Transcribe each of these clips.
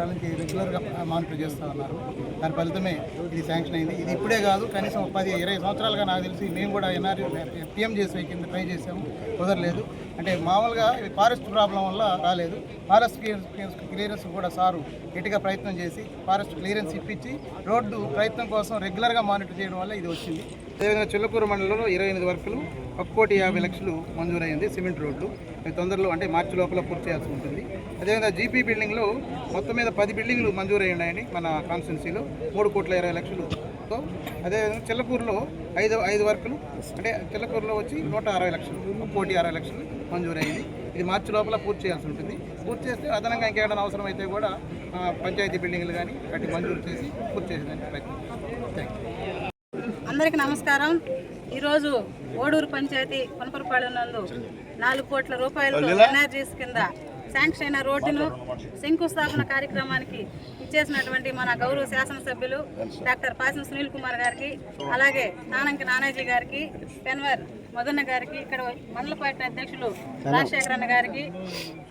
సంవత్సరాల నుంచి రెగ్యులర్గా మానిటర్ చేస్తూ ఉన్నారు. దాని ఫలితమే ఇది శాంక్షన్ అయింది. ఇది ఇప్పుడే కాదు, కనీసం 10-20 సంవత్సరాలుగా నాకు తెలిసి మేము కూడా PMJSY కింద ట్రై చేసాము, కుదరలేదు. అంటే మామూలుగా ఫారెస్ట్ ప్రాబ్లం వల్ల రాలేదు. ఫారెస్ట్ క్లియరెన్స్ కూడా సారు గట్టిగా ప్రయత్నం చేసి ఫారెస్ట్ క్లియరెన్స్ ఇప్పించి రోడ్డు ప్రయత్నం కోసం రెగ్యులర్గా మానిటర్ చేయడం వల్ల ఇది వచ్చింది. అదేవిధంగా చిల్లకూరు మండలంలో 28 వర్కులు 1,50,00,000 మంజూరైంది. సిమెంట్ రోడ్లు అవి తొందరలో అంటే మార్చి లోపల పూర్తి చేయాల్సి ఉంటుంది. అదేవిధంగా GP బిల్డింగ్లో మొత్తం మీద 10 బిల్డింగ్లు మంజూరై ఉన్నాయండి మన కాన్స్టిట్యున్సీలో 3,20,00,000తో. అదేవిధంగా చిల్లకూరులో 5 వర్కులు అంటే చిల్లకూరులో వచ్చి 160 లక్షలు 1,60,00,000 మంజూరైంది. ఇది మార్చి లోపల పూర్తి చేయాల్సి ఉంటుంది. పూర్తి చేస్తే అదనంగా ఇంకేమైనా అవసరం అయితే కూడా పంచాయతీ బిల్డింగ్లు కానీ వాటి మంజూరు చేసి పూర్తి చేసేదానికి ప్రయత్నం. Thank you. అందరికీ నమస్కారం. ఈరోజు ఓడూరు పంచాయతీ కొనపరపాలెం నందు 4 కోట్ల రూపాయలతో ఎన్ఆర్జీఎస్ కింద శాంక్షన్ అయిన రోడ్డును శంకుస్థాపన కార్యక్రమానికి ఇచ్చేసినటువంటి మన గౌరవ శాసనసభ్యులు డాక్టర్ పాసం సునీల్ కుమార్ గారికి, అలాగే నానంకి నానాజీ గారికి, పెన్వర్ మదన్న గారికి, ఇక్కడ మండల పార్టీ అధ్యక్షులు రాజశేఖర్ అన్న గారికి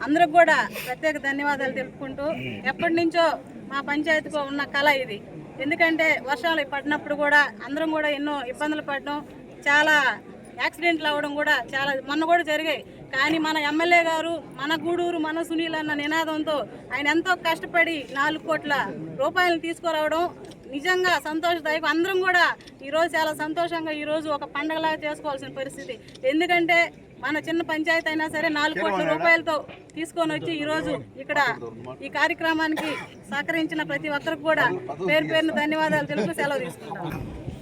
అందరికి కూడా ప్రత్యేక ధన్యవాదాలు తెలుపుకుంటూ, ఎప్పటి నుంచో మా పంచాయతీలో ఉన్న కళ ఇది. ఎందుకంటే వర్షాలు పడినప్పుడు కూడా అందరం కూడా ఎన్నో ఇబ్బందులు పడడం, చాలా యాక్సిడెంట్లు అవ్వడం కూడా చాలా మొన్న కూడా జరిగాయి. కానీ మన ఎమ్మెల్యే గారు మన గూడూరు మన సునీల్ అన్న నినాదంతో ఆయన ఎంతో కష్టపడి 4 కోట్ల రూపాయలను తీసుకురావడం నిజంగా సంతోషదాయకం. అందరం కూడా ఈరోజు చాలా సంతోషంగా ఈరోజు ఒక పండగలాగా చేసుకోవాల్సిన పరిస్థితి. ఎందుకంటే మన చిన్న పంచాయతీ అయినా సరే 4 కోట్ల రూపాయలతో తీసుకొని వచ్చి ఈరోజు ఇక్కడ ఈ కార్యక్రమానికి సహకరించిన ప్రతి ఒక్కరికి కూడా పేరు పేరున ధన్యవాదాలు తెలుపు సెలవు తీసుకుంటాం.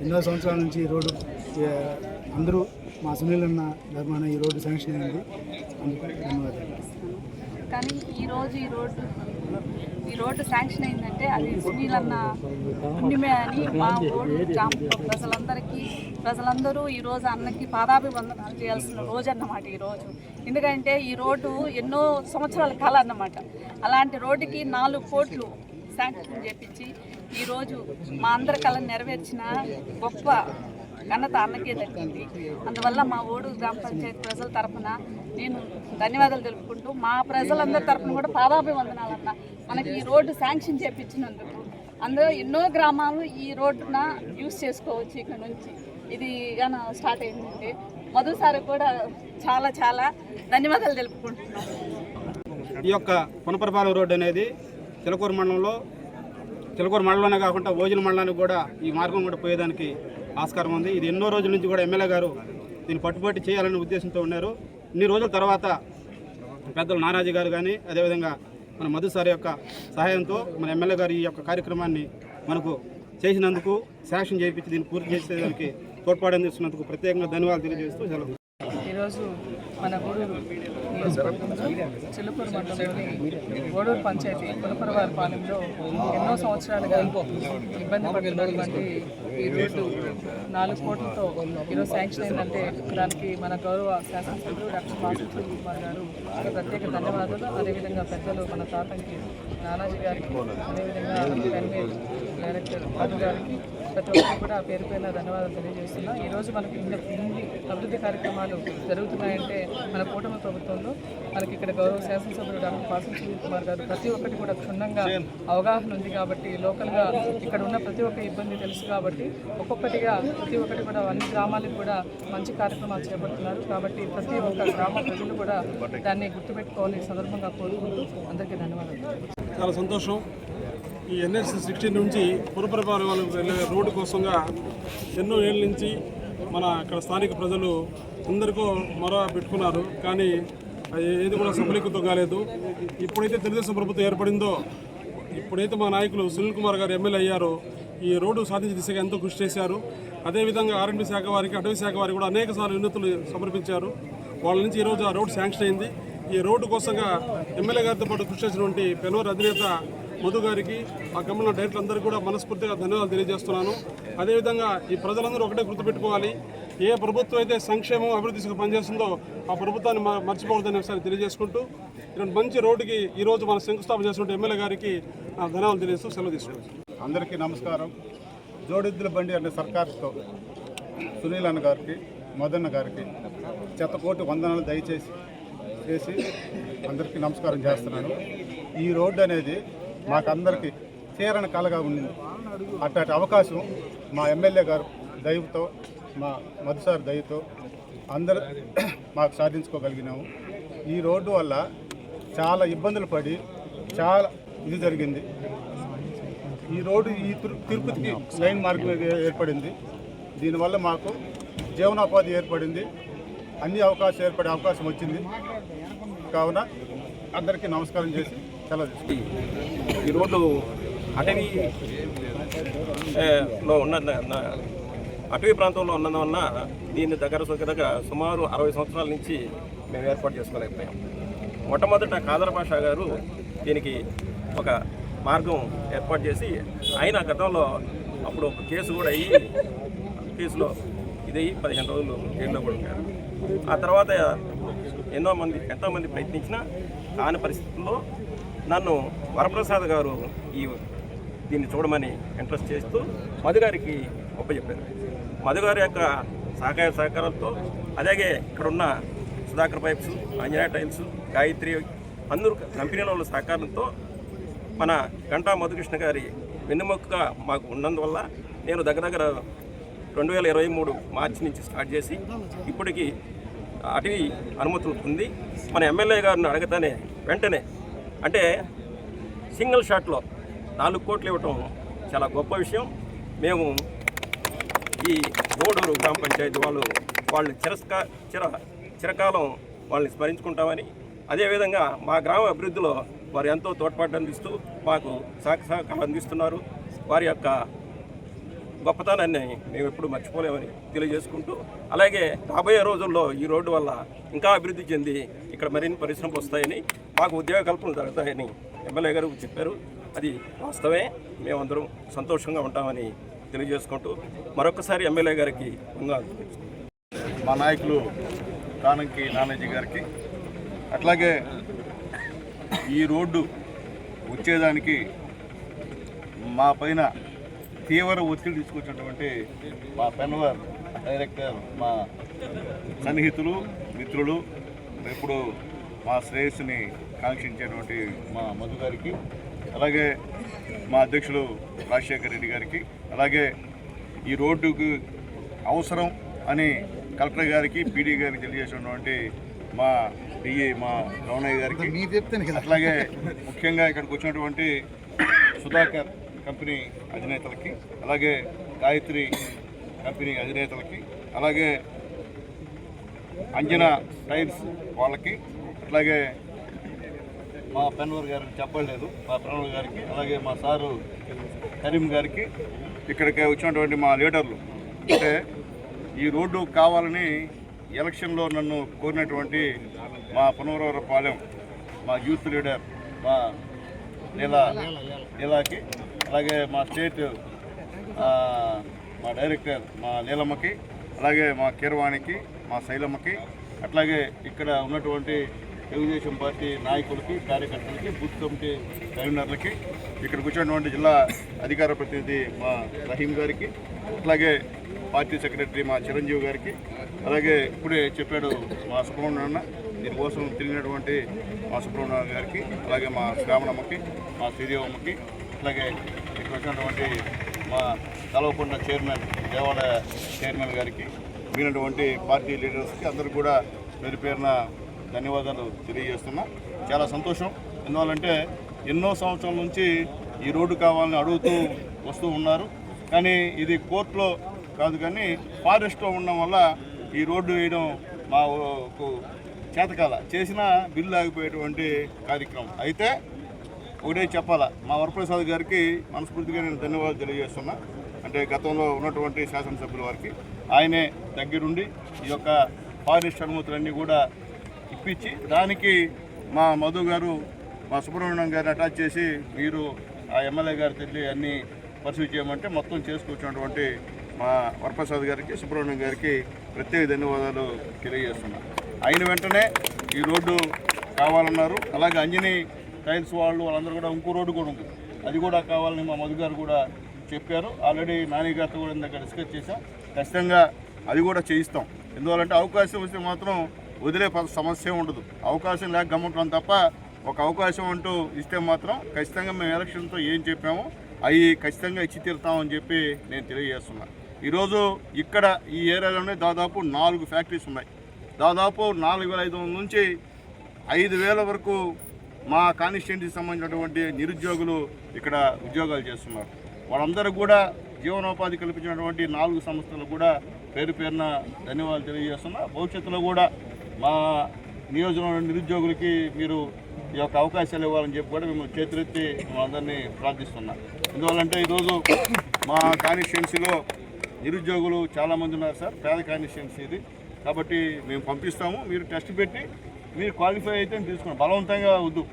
ఎన్నో సంవత్సరాల నుంచి ఈ రోడ్డు అందరూ మా సునీల్ అన్న ధర్మాన ఈ రోడ్డు శాంక్షన్ అయింది. అందుకు ధన్యవాదాలు. కానీ ఈరోజు ఈ రోడ్డు శాంక్షన్ అయిందంటే అది సునీల్ అన్న పుణ్యమే అని మా ఊరు గ్రామ ప్రజలందరూ ఈరోజు అన్నకి పాదాభివందనాలు చేయాల్సిన రోజు అన్నమాట ఈరోజు. ఎందుకంటే ఈ రోడ్డు ఎన్నో సంవత్సరాల కళ అన్నమాట. అలాంటి రోడ్డుకి 4 కోట్లు శాంక్షన్ చేపించి ఈరోజు మా అందరి కళను నెరవేర్చిన గొప్ప ఘనత అన్నకే దక్కింది. అందువల్ల మా ఓడు గ్రామ పంచాయతీ ప్రజల తరఫున నేను ధన్యవాదాలు తెలుపుకుంటూ, మా ప్రజలందరి తరఫున కూడా పాదాభివందనాలన్న మనకి ఈ రోడ్డు శాంక్షన్ చేపించినందుకు. అందులో ఎన్నో గ్రామాలు ఈ రోడ్డున యూజ్ చేసుకోవచ్చు. ఇక్కడ నుంచి ఇది కానీ స్టార్ట్ అయిందంటే మొదటిసారి కూడా చాలా చాలా ధన్యవాదాలు తెలుపుకుంటున్నాను. ఈ యొక్క కొనపరపాలెం రోడ్డు అనేది చిలకూరు మండలంలోనే కాకుండా ఓజిల మండలానికి కూడా ఈ మార్గం కూడా పోయేదానికి ఆస్కారం ఉంది. ఇది ఎన్నో రోజుల నుంచి కూడా ఎమ్మెల్యే గారు దీన్ని పట్టుబట్టి చేయాలనే ఉద్దేశంతో ఉన్నారు. ఇన్ని రోజుల తర్వాత పెద్దలు నానాజీ గారు కానీ అదేవిధంగా మన మధు సార్ యొక్క సహాయంతో మన ఎమ్మెల్యే గారు ఈ యొక్క కార్యక్రమాన్ని మనకు చేసినందుకు, శాంక్షన్ చేయించి దీన్ని పూర్తి చేసేదానికి తోడ్పాటు అందిస్తున్నందుకు ప్రత్యేకంగా ధన్యవాదాలు తెలియజేస్తూ సెలవు. ఈరోజు మన గూడూరు నియోజకవర్గంలో చిల్లకూరు మండలంలోని గూడూరు పంచాయతీ కొనపరపాలెంలో ఎన్నో సంవత్సరాలుగా ఇబ్బంది పడుతున్నటువంటి ఈ రోడ్డు 4 కోట్లతో ఈరోజు శాంక్షన్ అయిందంటే దానికి మన గౌరవ శాసనసభ్యులు డాక్టర్ పాసం సునీల్ కుమార్ గారు ప్రత్యేక ధన్యవాదాలు. అదేవిధంగా పెద్దలు మన తాతంకి నానాజీ గారికి, అదేవిధంగా పెన్వేల్ డైరెక్టర్ మధు గారికి ప్రతి ఒక్కరికి కూడా పేరు పేరున ధన్యవాదాలు తెలియజేస్తున్నా. ఈరోజు మనకి ఇన్ని అభివృద్ధి కార్యక్రమాలు జరుగుతున్నాయంటే మన కూటమి ప్రభుత్వంలో మనకి ఇక్కడ గౌరవ శాసనసభ్యులు డాక్టర్ పాసం సునీల్ కుమార్ గారు ప్రతి ఒక్కటి కూడా క్షుణ్ణంగా అవగాహన ఉంది కాబట్టి, లోకల్గా ఇక్కడ ఉన్న ప్రతి ఒక్క ఇబ్బంది తెలుసు కాబట్టి ఒక్కొక్కటిగా ప్రతి ఒక్కటి కూడా అన్ని గ్రామాలకు కూడా మంచి కార్యక్రమాలు చేపడుతున్నారు. కాబట్టి ప్రతి ఒక్క గ్రామ ప్రజలు కూడా దాన్ని గుర్తుపెట్టుకోవాలని సందర్భంగా కోరుకుంటూ అందరికీ ధన్యవాదాలు. చాలా సంతోషం. ఈ NH 16 నుంచి పురపరపాలెం వాళ్ళకి వెళ్ళే రోడ్డు కోసంగా ఎన్నో ఏళ్ళ నుంచి మన ఇక్కడ స్థానిక ప్రజలు అందరికో మొర పెట్టుకున్నారు. కానీ ఏది కూడా సఫలీకృతం కాలేదు. ఇప్పుడైతే తెలుగుదేశం ప్రభుత్వం ఏర్పడిందో, ఇప్పుడైతే మా నాయకులు సునీల్ కుమార్ గారు ఎమ్మెల్యే అయ్యారో ఈ రోడ్డు సాధించే దిశగా ఎంతో కృషి చేశారు. అదేవిధంగా R&B శాఖ వారికి, అటవీ శాఖ వారికి కూడా అనేక సార్లు వినతులు సమర్పించారు. వాళ్ళ నుంచి ఈరోజు ఆ రోడ్డు శాంక్షన్ అయింది. ఈ రోడ్డు కోసంగా ఎమ్మెల్యే గారితో పాటు కృషి చేసినటువంటి పెనూరు అధినేత మధు గారికి, ఆ కమిటీ డైరెక్టర్లందరూ కూడా మనస్ఫూర్తిగా ధన్యవాదాలు తెలియజేస్తున్నాను. అదేవిధంగా ఈ ప్రజలందరూ ఒకటే గుర్తుపెట్టుకోవాలి, ఏ ప్రభుత్వం అయితే సంక్షేమం అభివృద్ధికి పనిచేస్తుందో ఆ ప్రభుత్వాన్ని మర్చిపోవద్దని ఒకసారి తెలియజేసుకుంటూ, ఇలాంటి మంచి రోడ్డుకి ఈరోజు మనం శంకుస్థాపన చేసినట్టు ఎమ్మెల్యే గారికి ధన్యవాదాలు తెలియజేస్తూ సెలవు తీసుకుంటాం. అందరికీ నమస్కారం. జోడెద్దుల బండి అనే సర్కార్తో సునీల్ అన్న గారికి, మదన్న గారికి శతకోటి వందనాలు దయచేసి అందరికీ నమస్కారం చేస్తున్నాను. ఈ రోడ్డు అనేది మాకందరికీ తీరని కలగా ఉండింది. అట్లాంటి అవకాశం మా ఎమ్మెల్యే గారు దయతో, మా మధుసారి దయతో అందరూ మాకు సాధించుకోగలిగినాము. ఈ రోడ్డు వల్ల చాలా ఇబ్బందులు పడి చాలా ఇది జరిగింది. ఈ రోడ్డు ఈ తిరుపతికి లైన్ మార్గం ఏర్పడింది. దీనివల్ల మాకు జీవనోపాధి ఏర్పడింది, అన్ని ఏర్పడే అవకాశం వచ్చింది. కావున అందరికీ నమస్కారం చేసి సెలవు తీసుకుంటాం. ఈ రోడ్డు అటవీ ప్రాంతంలో ఉన్నందువలన దీన్ని దగ్గర సుమారు 60 సంవత్సరాల నుంచి మేము ఏర్పాటు చేసుకోలేకపోయాం. మొట్టమొదట ఖాదర్ పాషా గారు దీనికి ఒక మార్గం ఏర్పాటు చేసి, ఆయన గతంలో అప్పుడు ఒక కేసు కూడా అయ్యి కేసులో ఇది 15 రోజులు జైల్లో కూడా ఉంటారు. ఆ తర్వాత ఎంతోమంది ప్రయత్నించినా కాని పరిస్థితుల్లో నన్ను వరప్రసాద్ గారు దీన్ని చూడమని ఇంట్రెస్ట్ చేస్తూ మధు గారికి ఒప్పచెప్పారు. మధు గారి యొక్క సహకారాలతో, అలాగే ఇక్కడున్న సుధాకర్ పైప్స్, అంజనా టైల్స్, గాయత్రి అందరూ కంపెనీల వాళ్ళ సహకారంతో మన గంటా మధుకృష్ణ గారి వెన్నెముకగా మాకు ఉన్నందువల్ల నేను దగ్గర 2023 మార్చి నుంచి స్టార్ట్ చేసి ఇప్పటికి అటవీ అనుమతులు ఉంది. మన ఎమ్మెల్యే గారిని అడగతానే వెంటనే, అంటే సింగిల్ షాట్లో 4 కోట్లు ఇవ్వటం చాలా గొప్ప విషయం. మేము ఈ ఓడూరు గ్రామ పంచాయతీ వాళ్ళు చిరకాలం వాళ్ళని స్మరించుకుంటామని, అదేవిధంగా మా గ్రామ అభివృద్ధిలో వారు ఎంతో తోడ్పాటు అందిస్తూ మాకు సహకారం అందిస్తున్నారు. వారి యొక్క గొప్పతనాన్ని మేము ఎప్పుడు మర్చిపోలేమని తెలియజేసుకుంటూ, అలాగే రాబోయే రోజుల్లో ఈ రోడ్డు వల్ల ఇంకా అభివృద్ధి చెంది ఇక్కడ మరిన్ని పరిశ్రమలు వస్తాయని, మాకు ఉద్యోగ కల్పనలు జరుగుతాయని ఎమ్మెల్యే గారు చెప్పారు. అది వాస్తవమే. మేమందరం సంతోషంగా ఉంటామని తెలియజేసుకుంటూ మరొకసారి ఎమ్మెల్యే గారికి మా నాయకులు కానంకి నానాజీ గారికి, అట్లాగే ఈ రోడ్డు వచ్చేదానికి మా పైన తీవ్ర ఒత్తిడి తీసుకొచ్చినటువంటి మా పెన్వర్ డైరెక్టర్, మా సన్నిహితులు, మిత్రులు, ఎప్పుడు మా శ్రేయస్సుని కాంక్షించేటువంటి మా మధు గారికి, అలాగే మా అధ్యక్షులు రాజశేఖర్ రెడ్డి గారికి, అలాగే ఈ రోడ్డుకు అవసరం అని కలెక్టర్ గారికి, పీడీ గారికి తెలియజేసినటువంటి మా డిఏ మా రమణయ్య గారికి, అట్లాగే ముఖ్యంగా ఇక్కడికి వచ్చినటువంటి సుధాకర్ కంపెనీ అధినేతలకి, అలాగే గాయత్రి కంపెనీ అధినేతలకి, అలాగే అంజనా టైల్స్ వాళ్ళకి, అట్లాగే మా పెన్వర్ గారికి చెప్పలేదు, మా ప్రణవ్ గారికి, అలాగే మా సారు కరీం గారికి, ఇక్కడికి వచ్చినటువంటి మా లీడర్లు. అంటే ఈ రోడ్డు కావాలని ఎలక్షన్లో నన్ను కోరినటువంటి మా పునవరపాలెం మా యూత్ లీడర్ మా నీలాకి, అలాగే మా స్టేట్ మా డైరెక్టర్ మా నీలమ్మకి, అలాగే మా కీరవాణికి, మా శైలమ్మకి, అట్లాగే ఇక్కడ ఉన్నటువంటి తెలుగుదేశం పార్టీ నాయకులకి, కార్యకర్తలకి, బూత్ కమిటీ కన్వీనర్లకి, ఇక్కడికి వచ్చినటువంటి జిల్లా అధికార ప్రతినిధి మా రహీం గారికి, అట్లాగే పార్టీ సెక్రటరీ మా చిరంజీవి గారికి, అలాగే ఇప్పుడే చెప్పాడు మా సుబ్రహ్మణ్య, దీనికోసం తిరిగినటువంటి మా సుబ్రహ్మణ్య గారికి, అలాగే మా శ్రావణమ్మకి, మా శ్రీదేవమ్మకి, అట్లాగే ఇక్కడ వచ్చినటువంటి మా కలవకొండ చైర్మన్, దేవాలయ చైర్మన్ గారికి, మిగిలినటువంటి పార్టీ లీడర్స్కి అందరూ కూడా పేరు పేరున ధన్యవాదాలు తెలియజేస్తున్నా. చాలా సంతోషం. ఎందువల్లంటే ఎన్నో సంవత్సరాల నుంచి ఈ రోడ్డు కావాలని అడుగుతూ వస్తూ ఉన్నారు, కానీ ఇది కోర్టులో కాదు, కానీ ఫారెస్ట్లో ఉండడం వల్ల ఈ రోడ్డు వేయడం మాకు చేతకాల, చేసిన బిల్లు ఆగిపోయేటువంటి కార్యక్రమం. అయితే ఒకటే చెప్పాలా, మా వరప్రసాద్ గారికి మనస్ఫూర్తిగా నేను ధన్యవాదాలు తెలియజేస్తున్నా. అంటే గతంలో ఉన్నటువంటి శాసనసభ్యుల వారికి ఆయనే దగ్గరుండి ఈ యొక్క ఫారెస్ట్ అనుమతులన్నీ కూడా ఇప్పించి, దానికి మా మధు గారు, మా సుబ్రహ్మణ్యం గారిని అటాచ్ చేసి మీరు ఆ ఎమ్మెల్యే గారి తెలియ అన్నీ పరిశీలి చేయమంటే మొత్తం చేసుకొచ్చినటువంటి మా వరప్రసాద్ గారికి, సుబ్రహ్మణ్యం గారికి ప్రత్యేక ధన్యవాదాలు తెలియజేస్తున్నా. అయిన వెంటనే ఈ రోడ్డు కావాలన్నారు. అలాగే అంజనీ టైల్స్ వాళ్ళందరూ కూడా ఇంకో రోడ్డు కూడా ఉంది, అది కూడా కావాలని మా మధు గారు కూడా చెప్పారు. ఆల్రెడీ నాని గారితో కూడా ఇందాక డిస్కస్ చేసాం. ఖచ్చితంగా అది కూడా చేయిస్తాం. ఎందువల్లంటే అవకాశం వస్తే మాత్రం వదిలే సమస్య ఉండదు. అవకాశం లేక గమ్ముంటాం తప్ప ఒక అవకాశం అంటూ ఇస్తే మాత్రం ఖచ్చితంగా మేము ఎలక్షన్తో ఏం చెప్పామో అవి ఖచ్చితంగా ఇచ్చి తీరుతామని చెప్పి నేను తెలియజేస్తున్నా. ఈరోజు ఇక్కడ ఈ ఏరియాలోనే దాదాపు 4 ఫ్యాక్టరీస్ ఉన్నాయి. దాదాపు 4,500 నుంచి 5,000 వరకు మా కాన్స్టిట్యుయెన్సీకి సంబంధించినటువంటి నిరుద్యోగులు ఇక్కడ ఉద్యోగాలు చేస్తున్నారు. వాళ్ళందరూ కూడా జీవనోపాధి కల్పించినటువంటి 4 సంస్థలకు కూడా పేరు పేరున ధన్యవాదాలు తెలియజేస్తున్నా. భవిష్యత్తులో కూడా మా నియోజకవర్గ నిరుద్యోగులకి మీరు ఈ యొక్క అవకాశాలు ఇవ్వాలని చెప్పి కూడా మేము చేతులెత్తి అందరినీ ప్రార్థిస్తున్నాం. ఎందువల్లంటే ఈరోజు మా కాన్స్టిట్యుయెన్సీలో నిరుద్యోగులు చాలామంది ఉన్నారు సార్. పేద కాన్స్టిట్యుయెన్సీ ఇది. కాబట్టి మేము పంపిస్తాము. మీరు టెస్ట్ పెట్టి మీరు క్వాలిఫై అయితే తీసుకోండి, బలవంతంగా వద్దు.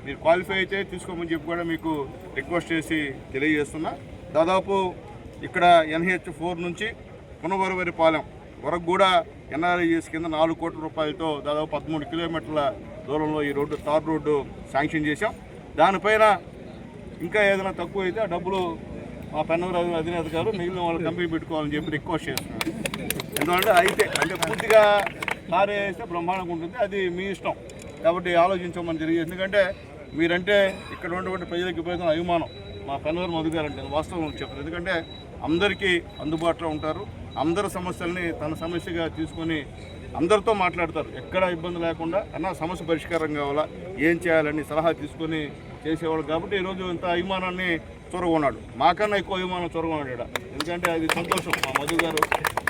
మీరు క్వాలిఫై అయితే తీసుకోమని చెప్పి కూడా మీకు రిక్వెస్ట్ చేసి తెలియజేస్తున్నా. దాదాపు ఇక్కడ NH4 నుంచి పునవరవరిపాలెం వరకు కూడా NREGS కింద 4 కోట్ల రూపాయలతో దాదాపు 13 కిలోమీటర్ల దూరంలో ఈ రోడ్డు తార్ రోడ్డు శాంక్షన్ చేశాం. దానిపైన ఇంకా ఏదైనా తక్కువ అయితే ఆ డబ్బులు మా పెన్నవరాజు అధినేత గారు మిగిలిన వాళ్ళు కంపెనీ పెట్టుకోవాలని చెప్పి రిక్వెస్ట్ చేస్తున్నాను. ఎందుకంటే అంటే పూర్తిగా కార్ వేస్తే బ్రహ్మాండంగా ఉంటుంది, అది మీ ఇష్టం. కాబట్టి ఆలోచించమని తెలియదు. ఎందుకంటే మీరంటే ఇక్కడ ఉన్నటువంటి ప్రజలకు ఉపయోగం అభిమానం. మా పెన్నవరం మధు గారు అంటే వాస్తవం చెప్తారు. ఎందుకంటే అందరికీ అందుబాటులో ఉంటారు. అందరి సమస్యల్ని తన సమస్యగా తీసుకొని అందరితో మాట్లాడతారు. ఎక్కడ ఇబ్బంది లేకుండా అన్న సమస్య పరిష్కారం కావాలా, ఏం చేయాలని సలహా తీసుకొని చేసేవాడు. కాబట్టి ఈరోజు ఇంత అభిమానాన్ని చొరగొన్నాడు. మాకన్నా ఎక్కువ అభిమానం చొరగొన్నాడు ఇక్కడ. ఎందుకంటే అది సంతోషం మా మధు గారు.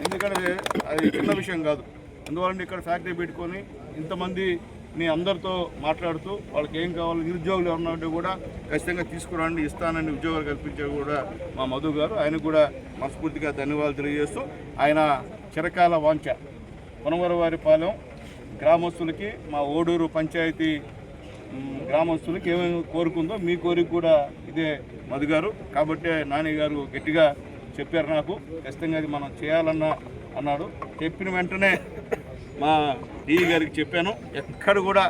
ఎందుకంటే అది చిన్న విషయం కాదు. అందువల్ల ఇక్కడ ఫ్యాక్టరీ పెట్టుకొని ఇంతమందిని అందరితో మాట్లాడుతూ వాళ్ళకి ఏం కావాలి, నిరుద్యోగులు ఎవరున్నా కూడా ఖచ్చితంగా తీసుకురండి, ఇస్తానని ఉద్యోగాలు కల్పించే కూడా మా మధు గారు. ఆయనకు కూడా మనస్ఫూర్తిగా ధన్యవాదాలు తెలియజేస్తూ ఆయన చిరకాల వాంఛ పునవరవారిపాలెం గ్రామస్తులకి, మా ఓడూరు పంచాయతీ గ్రామస్తులకి ఏమేమి కోరుకుందో మీ కోరిక కూడా ఇదే మధు గారు. కాబట్టి నాని గారు గట్టిగా చెప్పారు నాకు, ఖచ్చితంగా అది మనం చేయాలన్న అన్నాడు. చెప్పిన వెంటనే మా డీ గారికి చెప్పాను. ఎక్కడ కూడా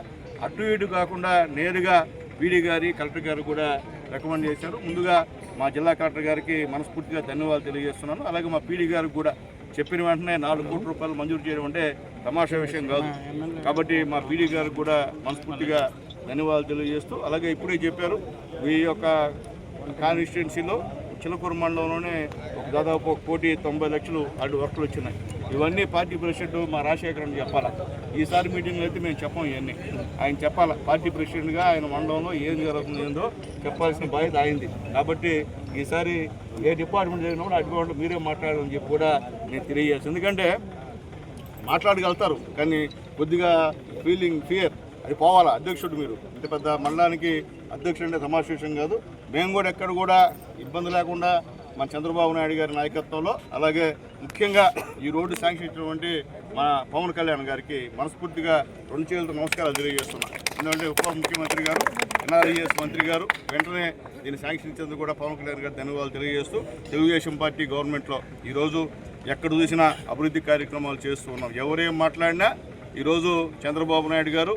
అటు ఇటు కాకుండా నేరుగా పీడీ గారి కలెక్టర్ గారు కూడా రికమెండ్ చేశారు. ముందుగా మా జిల్లా కలెక్టర్ గారికి మనస్ఫూర్తిగా ధన్యవాదాలు తెలియజేస్తున్నాను. అలాగే మా పీడీ గారికి కూడా చెప్పిన వెంటనే 4 కోట్ల రూపాయలు మంజూరు చేయడం అంటే తమాషా విషయం కాదు. కాబట్టి మా పీడీ గారికి కూడా మనస్ఫూర్తిగా ధన్యవాదాలు తెలియజేస్తూ, అలాగే ఇప్పుడే చెప్పారు ఈ యొక్క కాన్స్టిట్యుయెన్సీలో చిలకూరు మండలంలోనే దాదాపు 1,90,00,000 అటు వర్కులు వచ్చినాయి. ఇవన్నీ పార్టీ ప్రెసిడెంట్ మా రాజశేఖరన్ చెప్పాలా. ఈసారి మీటింగ్లో అయితే మేము చెప్పం, ఇవన్నీ ఆయన చెప్పాలా. పార్టీ ప్రెసిడెంట్గా ఆయన మండలంలో ఏం జరుగుతుంది ఏందో చెప్పాల్సిన బాధ్యత అయింది. కాబట్టి ఈసారి ఏ డిపార్ట్మెంట్ జరిగినప్పుడు ఆ డిపార్ట్మెంట్ మీరే మాట్లాడాలని చెప్పి కూడా నేను తెలియజేస్తాను. ఎందుకంటే మాట్లాడగలుగుతారు కానీ కొద్దిగా ఫియర్ అది పోవాలా. అధ్యక్షుడు మీరు ఇంత పెద్ద మండలానికి అధ్యక్షుడు అంటే తమాషా విషయం కాదు. మేము కూడా ఎక్కడ కూడా ఇబ్బంది లేకుండా మన చంద్రబాబు నాయుడు గారి నాయకత్వంలో, అలాగే ముఖ్యంగా ఈ రోడ్డు శాంక్షన్ ఇచ్చినటువంటి మన పవన్ కళ్యాణ్ గారికి మనస్ఫూర్తిగా 2 చేతులతో నమస్కారాలు తెలియజేస్తున్నాం. ఎందుకంటే ఉప ముఖ్యమంత్రి గారు, NREGS మంత్రి గారు వెంటనే దీన్ని శాంక్షన్ ఇచ్చేందుకు కూడా పవన్ కళ్యాణ్ గారు ధన్యవాదాలు తెలియజేస్తూ, తెలుగుదేశం పార్టీ గవర్నమెంట్లో ఈరోజు ఎక్కడ చూసినా అభివృద్ధి కార్యక్రమాలు చేస్తూ ఉన్నాం. ఎవరేం మాట్లాడినా ఈరోజు చంద్రబాబు నాయుడు గారు,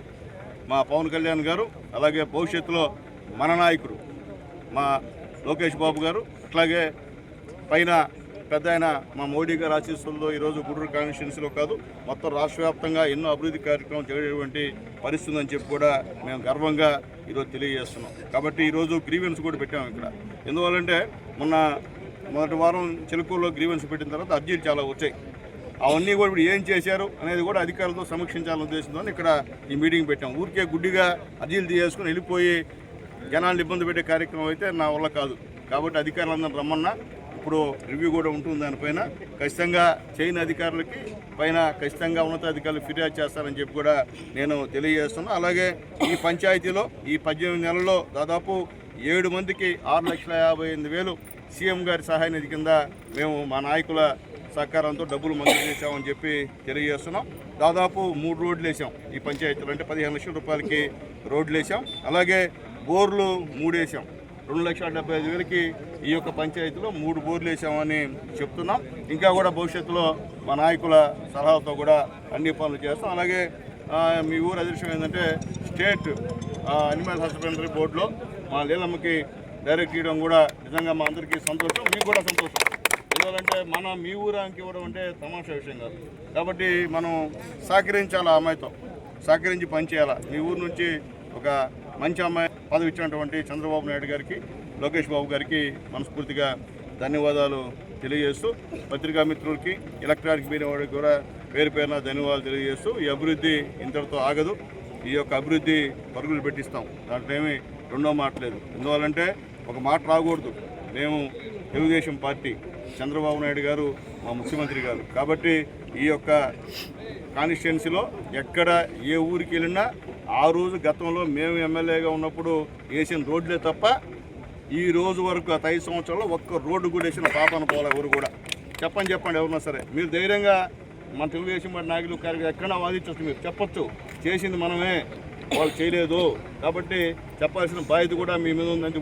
మా పవన్ కళ్యాణ్ గారు, అలాగే భవిష్యత్తులో మన నాయకుడు మా లోకేష్ బాబు గారు, అట్లాగే పైన పెద్ద ఆయన మా మోడీ గారు ఆశీస్సుల్లో ఈరోజు గుంటూరు కాన్స్టిట్యుయెన్సీలో కాదు మొత్తం రాష్ట్ర వ్యాప్తంగా ఎన్నో అభివృద్ధి కార్యక్రమాలు జరిగేటువంటి పరిస్థితి ఉందని చెప్పి కూడా మేము గర్వంగా ఈరోజు తెలియజేస్తున్నాం. కాబట్టి ఈరోజు గ్రీవెన్స్ కూడా పెట్టాము ఇక్కడ. ఎందువల్లంటే మొదటి వారం చిలుకూరులో గ్రీవెన్స్ పెట్టిన తర్వాత అర్జీలు చాలా వచ్చాయి. అవన్నీ కూడా ఇప్పుడు ఏం చేశారు అనేది కూడా అధికారులతో సమీక్షించాలనే ఉద్దేశంతో ఇక్కడ ఈ మీటింగ్ పెట్టాం. ఊరికే గుడ్డిగా అర్జీలు తీసుకుని వెళ్ళిపోయి జనాలను ఇబ్బంది పెట్టే కార్యక్రమం అయితే నా వల్ల కాదు. కాబట్టి అధికారులందరూ రమ్మన్నా ఇప్పుడు రివ్యూ కూడా ఉంటుంది. దానిపైన ఖచ్చితంగా చేయని అధికారులకి పైన ఖచ్చితంగా ఉన్నతాధికారులు ఫిర్యాదు చేస్తారని చెప్పి కూడా నేను తెలియజేస్తున్నాను. అలాగే ఈ పంచాయతీలో ఈ 18 నెలల్లో దాదాపు 7 మందికి 6,58,000 సీఎం గారి సహాయ నిధి కింద మేము మా నాయకుల సహకారంతో డబ్బులు మంజూరు చేశామని చెప్పి తెలియజేస్తున్నాం. దాదాపు 3 రోడ్లు వేసాం ఈ పంచాయతీలో, అంటే 15 లక్షల రూపాయలకి రోడ్లు వేసాం. అలాగే బోర్లు 3 వేసాం. 2,75,000కి ఈ యొక్క పంచాయతీలో 3 బోర్లు వేసామని చెప్తున్నాం. ఇంకా కూడా భవిష్యత్తులో మా నాయకుల సలహాతో కూడా అన్ని పనులు చేస్తాం. అలాగే మీ ఊరు అదృష్టం ఏంటంటే స్టేట్ అనిమల్ హస్బెండరీ బోర్డులో మా లీలమ్మకి డైరెక్ట్ ఇవ్వడం కూడా నిజంగా మా అందరికీ సంతోషం, మీకు కూడా సంతోషం. ఎందుకంటే మీ ఊరానికి ఇవ్వడం అంటే తమాషా విషయం కాదు. కాబట్టి మనం సహకరించాలా, అమ్మాయితో సహకరించి పనిచేయాలా. మీ ఊరు నుంచి ఒక మంచి అమ్మాయి పదవి ఇచ్చినటువంటి చంద్రబాబు నాయుడు గారికి, లోకేష్ బాబు గారికి మనస్ఫూర్తిగా ధన్యవాదాలు తెలియజేస్తూ, పత్రికా మిత్రులకి, ఎలక్ట్రానిక్ మీడియా వాడికి కూడా పేరు పేరున ధన్యవాదాలు తెలియజేస్తూ, ఈ అభివృద్ధి ఇంతటితో ఆగదు. ఈ యొక్క అభివృద్ధి పరుగులు పెట్టిస్తాం, దాంట్లో ఏమీ రెండో మాట లేదు. ఎందువల్లంటే ఒక మాట రాకూడదు, మేము తెలుగుదేశం పార్టీ, చంద్రబాబు నాయుడు గారు మా ముఖ్యమంత్రి గారు. కాబట్టి ఈ యొక్క కాన్స్టిట్యున్సీలో ఎక్కడ ఏ ఊరికి వెళ్ళినా ఆ రోజు గతంలో మేము ఎమ్మెల్యేగా ఉన్నప్పుడు వేసిన రోడ్లే తప్ప ఈ రోజు వరకు గత 5 సంవత్సరాల్లో ఒక్క రోడ్డు కూడా వేసిన పాపన పోలే ఎవరు కూడా. చెప్పండి ఎవరన్నా సరే, మీరు ధైర్యంగా మన తెలుగుదేశం పార్టీ నాయకులు కార్యక్రమం ఎక్కడన్నా వాదించవచ్చు, మీరు చెప్పొచ్చు, చేసింది మనమే, వాళ్ళు చేయలేదు. కాబట్టి చెప్పాల్సిన బాధ్యత కూడా మీ మీద ఉందంటే